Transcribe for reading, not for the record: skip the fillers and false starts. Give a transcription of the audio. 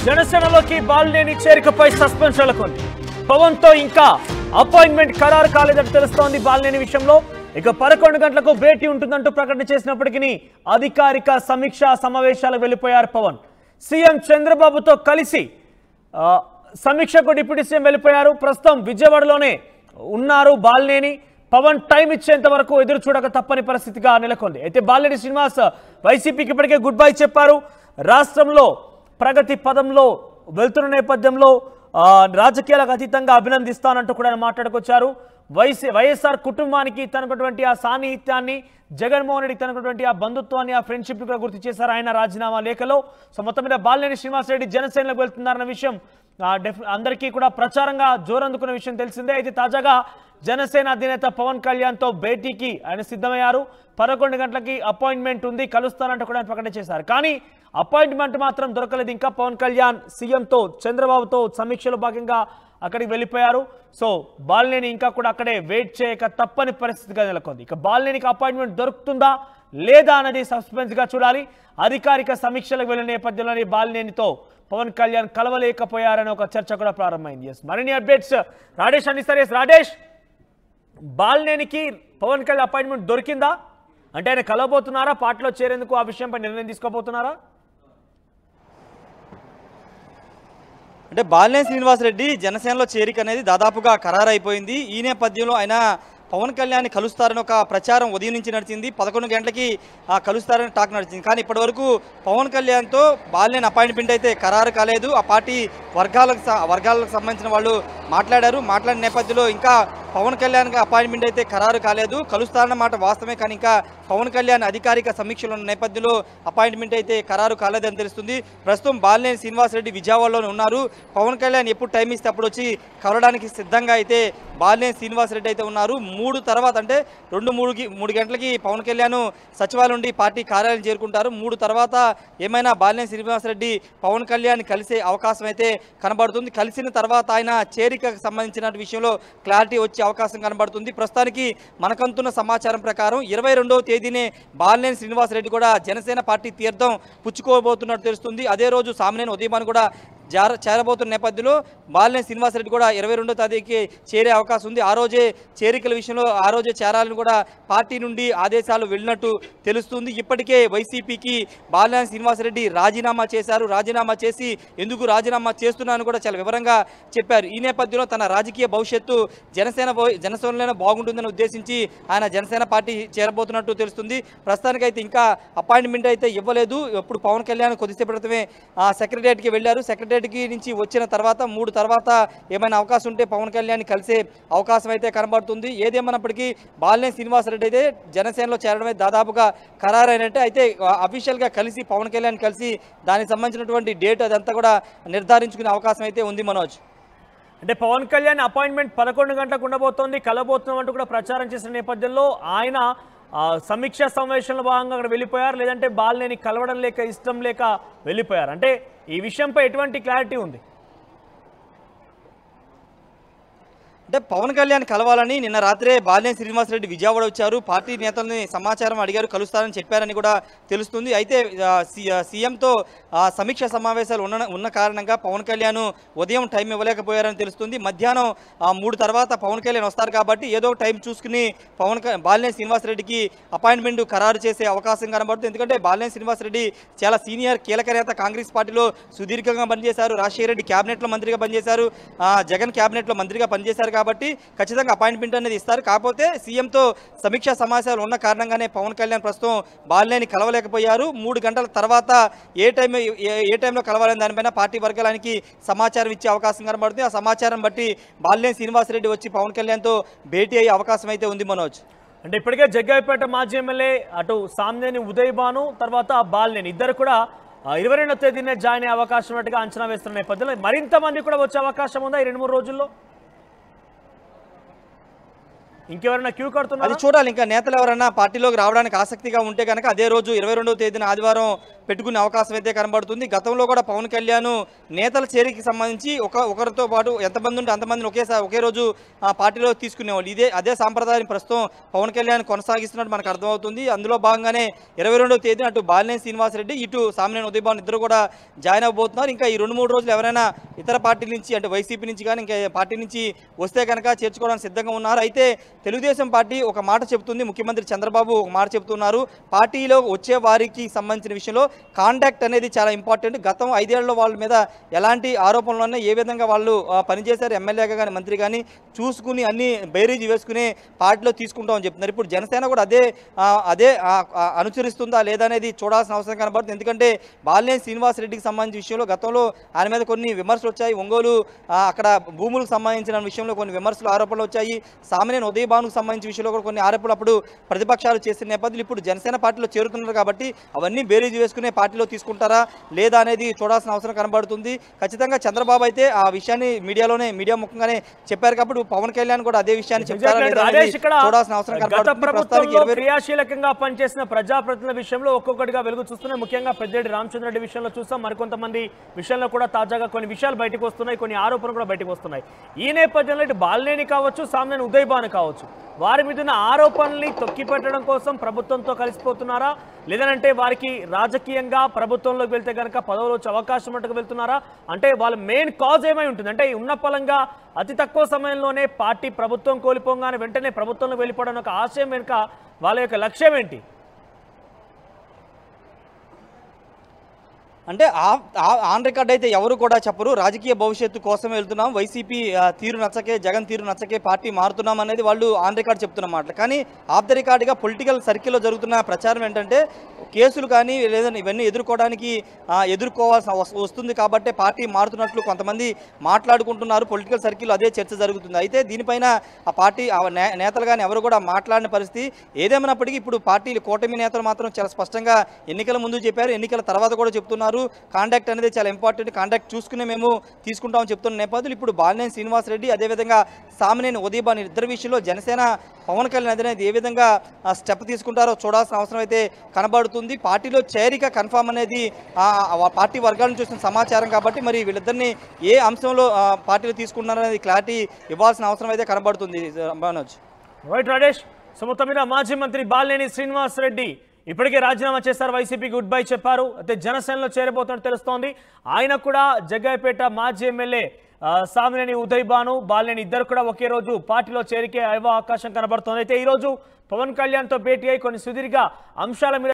జనసేనలోకి Balineni చేరికపై suspense నెలకొంది. పవన్ తో ఇంకా అపాయింట్మెంట్ ఖరారు కాలేదని తెలుస్తోంది. బాలినేని విషయంలో ఇక 11 గంటలకు భేటీ ఉంటుందంటూ ప్రకటన చేసినప్పటికీ అధికారిక సమీక్షా సమావేశాలకు వెళ్లిపోయారు పవన్. సీఎం చంద్రబాబుతో కలిసి సమీక్షకు డిప్యూటీ సీఎం వెళ్లిపోయారు. ప్రస్తుతం విజయవాడలోనే ఉన్నారు బాలినేని. పవన్ టైం ఇచ్చేంత వరకు ఎదురు చూడక తప్పని పరిస్థితిగా నెలకొంది. అయితే బాలినేని శ్రీనివాస్ వైసీపీకి ఇప్పటికే గుడ్ బై చెప్పారు. రాష్ట్రంలో ప్రగతి పదంలో వెళ్తున్న నేపథ్యంలో రాజకీయాలకు అతీతంగా అభినందిస్తానంటూ కూడా మాట్లాడుకొచ్చారు. వైఎస్ఆర్ కుటుంబానికి తనకున్నటువంటి ఆ సాన్నిహిత్యాన్ని, జగన్మోహన్ రెడ్డి తనకున్నటువంటి ఆ బంధుత్వాన్ని, ఆ ఫ్రెండ్షిప్ కూడా గుర్తు చేశారు ఆయన రాజీనామా లేఖలో. సో మొత్తం మీద బాలినేని శ్రీనివాసరెడ్డి జనసేనలోకి వెళ్తున్నారన్న విషయం అందరికీ కూడా ప్రచారంగా జోరందుకున్న విషయం తెలిసిందే. అయితే తాజాగా జనసేన అధినేత పవన్ కళ్యాణ్ తో భేటీకి ఆయన సిద్ధమయ్యారు. 11 గంటలకి అపాయింట్మెంట్ ఉంది, కలుస్తానంటూ కూడా ప్రకటన చేశారు. కానీ అపాయింట్మెంట్ మాత్రం దొరకలేదు. ఇంకా పవన్ కళ్యాణ్ సీఎంతో చంద్రబాబుతో సమీక్షలో భాగంగా అక్కడికి వెళ్ళిపోయారు. సో బాలినేని ఇంకా కూడా అక్కడే వెయిట్ చేయక తప్పని పరిస్థితిగా నెలకొంది. ఇక బాలినేనికి అపాయింట్మెంట్ దొరుకుతుందా లేదా అనేది సస్పెన్స్ గా చూడాలి. అధికారిక సమీక్షలకు వెళ్ళిన నేపథ్యంలోని బాలినేనితో పవన్ కళ్యాణ్ కలవలేకపోయారని ఒక చర్చ కూడా ప్రారంభమైంది. మరిన్ని అప్డేట్స్ రాడేష్ అందిస్తారు. రాడేష్, బాలినేనికి పవన్ కళ్యాణ్ అపాయింట్మెంట్ దొరికిందా? అంటే ఆయన కలవబోతున్నారా? పార్టీలో చేరేందుకు ఆ విషయంపై నిర్ణయం తీసుకోబోతున్నారా? అంటే బాలినేని శ్రీనివాసరెడ్డి జనసేనలో చేరిక అనేది దాదాపుగా ఖరారైపోయింది. ఈ నేపథ్యంలో ఆయన పవన్ కళ్యాణ్ కలుస్తారని ఒక ప్రచారం ఉదయం నుంచి నడిచింది. 11 గంటలకి కలుస్తారని టాక్ నడిచింది. కానీ ఇప్పటివరకు పవన్ కళ్యాణ్తో బాలినేని అపాయింట్మెంట్ అయితే ఖరారు కాలేదు. ఆ పార్టీ వర్గాలకు సంబంధించిన వాళ్ళు మాట్లాడిన నేపథ్యంలో ఇంకా పవన్ కళ్యాణ్కి అపాయింట్మెంట్ అయితే ఖరారు కాలేదు. కలుస్తారన్నమాట వాస్తవమే, కానీ ఇంకా పవన్ కళ్యాణ్ అధికారిక సమీక్షలో ఉన్న నేపథ్యంలో అపాయింట్మెంట్ అయితే ఖరారు కాలేదని తెలుస్తుంది. ప్రస్తుతం బాలినేని శ్రీనివాసరెడ్డి విజయవాడలోనే ఉన్నారు. పవన్ కళ్యాణ్ ఎప్పుడు టైం ఇస్తే అప్పుడు వచ్చి కలవడానికి సిద్ధంగా అయితే బాలినేని శ్రీనివాసరెడ్డి అయితే ఉన్నారు. 3 తర్వాత అంటే 2-3 గంటలకి పవన్ కళ్యాణ్ సచివాలయం నుండి పార్టీ కార్యాలయం చేరుకుంటారు. 3 తర్వాత ఏమైనా బాలినేని శ్రీనివాసరెడ్డి పవన్ కళ్యాణ్ కలిసే అవకాశం అయితే కనబడుతుంది. కలిసిన తర్వాత ఆయన చేరికకు సంబంధించిన విషయంలో క్లారిటీ వచ్చే అవకాశం కనబడుతుంది. ప్రస్తుతానికి మనకంతున్న సమాచారం ప్రకారం 22వ తేదీనే బాలినేని శ్రీనివాసరెడ్డి కూడా జనసేన పార్టీ తీర్థం పుచ్చుకోబోతున్నట్టు తెలుస్తుంది. అదే రోజు సామినేని ఉదయభాను కూడా చేరబోతున్న నేపథ్యంలో బాలినేని శ్రీనివాసరెడ్డి కూడా 22వ తేదీకి చేరే అవకాశం ఉంది. ఆ రోజే చేరికల విషయంలో ఆ రోజే చేరాలని కూడా పార్టీ నుండి ఆదేశాలు వెళ్ళినట్టు తెలుస్తుంది. ఇప్పటికే వైసీపీకి బాలినేని శ్రీనివాసరెడ్డి రాజీనామా చేశారు. రాజీనామా చేసి ఎందుకు రాజీనామా చేస్తున్నారని కూడా చాలా వివరంగా చెప్పారు. ఈ నేపథ్యంలో తన రాజకీయ భవిష్యత్తు జనసేనలోనే బాగుంటుందని ఉద్దేశించి ఆయన జనసేన పార్టీ చేరబోతున్నట్టు తెలుస్తుంది. ప్రస్తుతానికైతే ఇంకా అపాయింట్మెంట్ అయితే ఇవ్వలేదు. ఇప్పుడు పవన్ కళ్యాణ్ కొద్దిసేపటి క్రితమే సెక్రటేరియట్కి వెళ్ళారు. సెక్రటేరియట్కి నుంచి వచ్చిన తర్వాత 3 తర్వాత ఏమైనా అవకాశం ఉంటే పవన్ కళ్యాణ్ కలిసే అవకాశం అయితే కనబడుతుంది. ఏదేమన్నప్పటికీ బాలినేని శ్రీనివాసరెడ్డి అయితే జనసేనలో చేరడమే దాదాపుగా ఖరారైనట్టే. అయితే అఫీషియల్గా కలిసి పవన్ కళ్యాణ్ కలిసి దానికి సంబంధించినటువంటి డేట్ అదంతా కూడా నిర్ధారించుకునే అవకాశం అయితే ఉంది. మనోజ్, అంటే పవన్ కళ్యాణ్ అపాయింట్మెంట్ 11 గంటలకు ఉండబోతోంది, కలబోతున్నాం అంటూ కూడా ప్రచారం చేసిన నేపథ్యంలో ఆయన సమీక్షా సమావేశంలో భాగంగా అక్కడ వెళ్ళిపోయారు, లేదంటే బాలినేని కలవడం లేక ఇష్టం లేక వెళ్ళిపోయారు? అంటే ఈ విషయంపై ఎటువంటి క్లారిటీ ఉంది? అంటే పవన్ కళ్యాణ్ కలవాలని నిన్న రాత్రే బాలినేని శ్రీనివాసరెడ్డి విజయవాడ వచ్చారు. పార్టీ నేతల్ని సమాచారం అడిగారు, కలుస్తారని చెప్పారని కూడా తెలుస్తుంది. అయితే సీఎంతో సమీక్ష సమావేశాలు ఉన్న కారణంగా పవన్ కళ్యాణ్ ఉదయం టైం ఇవ్వలేకపోయారని తెలుస్తుంది. మధ్యాహ్నం 3 తర్వాత పవన్ కళ్యాణ్ వస్తారు కాబట్టి ఏదో టైం చూసుకుని బాలినేని శ్రీనివాసరెడ్డికి అపాయింట్మెంట్ ఖరారు చేసే అవకాశం కనబడుతుంది. ఎందుకంటే బాలినేని శ్రీనివాసరెడ్డి చాలా సీనియర్ కీలక నేత, కాంగ్రెస్ పార్టీలో సుదీర్ఘంగా పనిచేశారు. రాజశేఖర రెడ్డి క్యాబినెట్లో మంత్రిగా పనిచేశారు, జగన్ క్యాబినెట్లో మంత్రిగా పనిచేశారు. కాబట్టి ఖచ్చితంగా అపాయింట్మెంట్ అనేది ఇస్తారు. కాకపోతే సీఎంతో సమీక్షా సమావేశాలు ఉన్న కారణంగానే పవన్ కళ్యాణ్ ప్రస్తుతం బాలినేని కలవలేకపోయారు. 3 గంటల తర్వాత ఏ టైంలో కలవాలని దానిపైన పార్టీ వర్గాలకి సమాచారం ఇచ్చే అవకాశం కనబడుతుంది. ఆ సమాచారం బట్టి బాలినేని శ్రీనివాసరెడ్డి వచ్చి పవన్ కళ్యాణ్తో భేటీ అయ్యే అవకాశం అయితే ఉంది. మనోజ్, అంటే ఇప్పటికే జగ్గయ్యపేట మాజీ ఎమ్మెల్యే అటు సామినేని ఉదయభాను తర్వాత బాలినేని ఇద్దరు కూడా 22వ తేదీనే జాయిన్ అయ్యే అవకాశం ఉన్నట్టుగా అంచనా వేస్తున్న నేపథ్యంలో మరింత మంది కూడా వచ్చే అవకాశం ఉందా ఈ 2-3 రోజుల్లో? ఇంకెవరైనా క్యూ అది కడుతున్నారు? చూడాలి. ఇంకా నేతలు ఎవరైనా పార్టీలోకి రావడానికి ఆసక్తిగా ఉంటే కనుక అదే రోజు 22వ తేదీన ఆదివారం పెట్టుకునే అవకాశం అయితే కనబడుతుంది. గతంలో కూడా పవన్ కళ్యాణ్ నేతల చేరికకి సంబంధించి ఒకరితో పాటు ఎంతమంది ఉంటే అంతమందిని ఒకే రోజు పార్టీలో తీసుకునేవాళ్ళు. అదే సాంప్రదాయాన్ని ప్రస్తుతం పవన్ కళ్యాణ్ కొనసాగిస్తున్నట్టు మనకు అర్థమవుతుంది. అందులో భాగంగానే 22వ తేదీన అటు బాలినేని శ్రీనివాసరెడ్డి ఇటు సామినేని ఉదయభాన్ ఇద్దరు కూడా జాయిన్ అవబోతున్నారు. ఇంకా ఈ 2-3 రోజులు ఎవరైనా ఇతర పార్టీల నుంచి అంటే వైసీపీ నుంచి కానీ ఇంకా పార్టీ నుంచి వస్తే కనుక చేర్చుకోవడానికి సిద్ధంగా ఉన్నారు. అయితే తెలుగుదేశం పార్టీ ఒక మాట చెబుతుంది, ముఖ్యమంత్రి చంద్రబాబు ఒక మాట చెబుతున్నారు. పార్టీలో వచ్చే వారికి సంబంధించిన విషయంలో కాంటాక్ట్ అనేది చాలా ఇంపార్టెంట్. గతం 5 ఏళ్లలో వాళ్ళ మీద ఎలాంటి ఆరోపణలు ఉన్నాయి, ఏ విధంగా వాళ్ళు పనిచేశారు, ఎమ్మెల్యేగా కానీ మంత్రి కానీ చూసుకుని అన్ని బేరీజ్ వేసుకుని పార్టీలో తీసుకుంటామని చెప్తున్నారు. ఇప్పుడు జనసేన కూడా అదే అనుసరిస్తుందా లేదా అనేది చూడాల్సిన అవసరం కనబడుతుంది. ఎందుకంటే బాలినేని శ్రీనివాసరెడ్డికి సంబంధించిన విషయంలో గతంలో ఆయన మీద కొన్ని విమర్శలు వచ్చాయి. ఒంగోలు అక్కడ భూములకు సంబంధించిన విషయంలో కొన్ని విమర్శలు ఆరోపణలు వచ్చాయి. సామినేని ఉదయభానుకు సంబంధించిన విషయంలో కూడా కొన్ని ఆరోపణలు అప్పుడు ప్రతిపక్షాలు చేసిన నేపథ్యంలో ఇప్పుడు జనసేన పార్టీలో చేరుతున్నారు కాబట్టి అవన్నీ బేరీజ్ వేసుకునే పార్టీలో తీసుకుంటారా లేదా అనేది చూడాల్సిన అవసరం కనబడుతుంది. ఖచ్చితంగా చంద్రబాబు అయితే ఆ విషయాన్ని మీడియా ముఖంగానే చెప్పారు కాబట్టి పవన్ కళ్యాణ్ కూడా అదే విషయాన్ని చెప్తారా లేదా చూడాల్సిన అవసరం కనబడుతుంది. క్రియాశీలకంగా పనిచేసిన ప్రజాప్రతినిధుల విషయంలో ఒక్కొక్కటిగా వెలుగు చూస్తున్నాయి. ముఖ్యంగా పెద్దిరెడ్డి రామచంద్రరెడ్డి విషయంలో చూస్తాం, మరికొంతమంది విషయంలో కూడా తాజాగా కొన్ని విషయాలు బయటకు వస్తున్నాయి, కొన్ని ఆరోపణలు కూడా బయటకు వస్తున్నాయి. ఈ నేపథ్యంలో ఇటు బాలినేని కావచ్చు, సామినేని ఉదయభాను కావచ్చు, వారి మీద ఉన్న ఆరోపణల్ని తొక్కిపెట్టడం కోసం ప్రభుత్వంతో కలిసిపోతున్నారా, లేదంటే వారికి రాజకీయంగా ప్రభుత్వంలోకి వెళ్తే కనుక పదవులు వచ్చే అవకాశం ఉన్నట్టుగా వెళ్తున్నారా? అంటే వాళ్ళ మెయిన్ కాజ్ ఏమై ఉంటుంది? అంటే ఉన్న పలంగా అతి తక్కువ సమయంలోనే పార్టీ ప్రభుత్వం కోల్పోగానే వెంటనే ప్రభుత్వంలో వెళ్ళిపోవడం ఒక ఆశయం వెనుక వాళ్ళ యొక్క లక్ష్యం ఏంటి? అంటే ఆన్ రికార్డ్ అయితే ఎవరు కూడా చెప్పరు. రాజకీయ భవిష్యత్తు కోసం వెళ్తున్నాం, వైసీపీ తీరు నచ్చకే, జగన్ తీరు నచ్చకే పార్టీ మారుతున్నాం అనేది వాళ్ళు ఆన్ రికార్డ్ చెప్తున్న మాటలు. కానీ ఆఫ్ ద రికార్డ్గా పొలిటికల్ సర్కిల్లో జరుగుతున్న ప్రచారం ఏంటంటే కేసులు కానీ లేదని ఇవన్నీ ఎదుర్కోవాల్సి వస్తుంది కాబట్టి పార్టీ మారుతున్నట్లు కొంతమంది మాట్లాడుకుంటున్నారు. పొలిటికల్ సర్కిల్లో అదే చర్చ జరుగుతుంది. అయితే దీనిపైన ఆ పార్టీ నేతలు కానీ ఎవరు కూడా మాట్లాడిన పరిస్థితి. ఏదేమైనప్పటికీ ఇప్పుడు పార్టీలు కూటమి నేతలు మాత్రం చాలా స్పష్టంగా ఎన్నికల ముందు చెప్పారు, ఎన్నికల తర్వాత కూడా చెప్తున్నారు. కాంటాక్ట్ అనేది చాలా ఇంపార్టెంట్, కాంటాక్ట్ చూసుకునే మేము తీసుకుంటామని చెప్తున్న నేపథ్యంలో ఇప్పుడు బాలినేని శ్రీనివాసరెడ్డి అదేవిధంగా సామినేని ఉదయభాన్ ఇద్దరు విషయంలో జనసేన పవన్ కళ్యాణ్ అనేది ఏ విధంగా స్టెప్ తీసుకుంటారో చూడాల్సిన అవసరం అయితే కనబడుతుంది. పార్టీలో చేరిక కన్ఫామ్ అనేది పార్టీ వర్గాల నుంచి వచ్చిన సమాచారం కాబట్టి మరి వీళ్ళిద్దరిని ఏ అంశంలో పార్టీలో తీసుకుంటున్నారనేది క్లారిటీ ఇవ్వాల్సిన అవసరం అయితే కనబడుతుంది. మనోజ్ రైట్ రాజేష్, సో మొత్తం మీద మాజీ మంత్రి బాలినేని శ్రీనివాసరెడ్డి ఇప్పటికే రాజీనామా చేశారు, వైసీపీ గుడ్ బై చెప్పారు. అయితే జనసేనలో చేరబోతున్నట్టు తెలుస్తోంది. ఆయన కూడా జగ్గయ్యపేట మాజీ ఎమ్మెల్యే సామినేని ఉదయభాను, బాలినేని ఇద్దరు కూడా ఒకే రోజు పార్టీలో చేరికే అవకాశం కనబడుతోంది. అయితే ఈ రోజు పవన్ కళ్యాణ్తో భేటీ అయి కొన్ని సుదీర్ఘ అంశాల మీద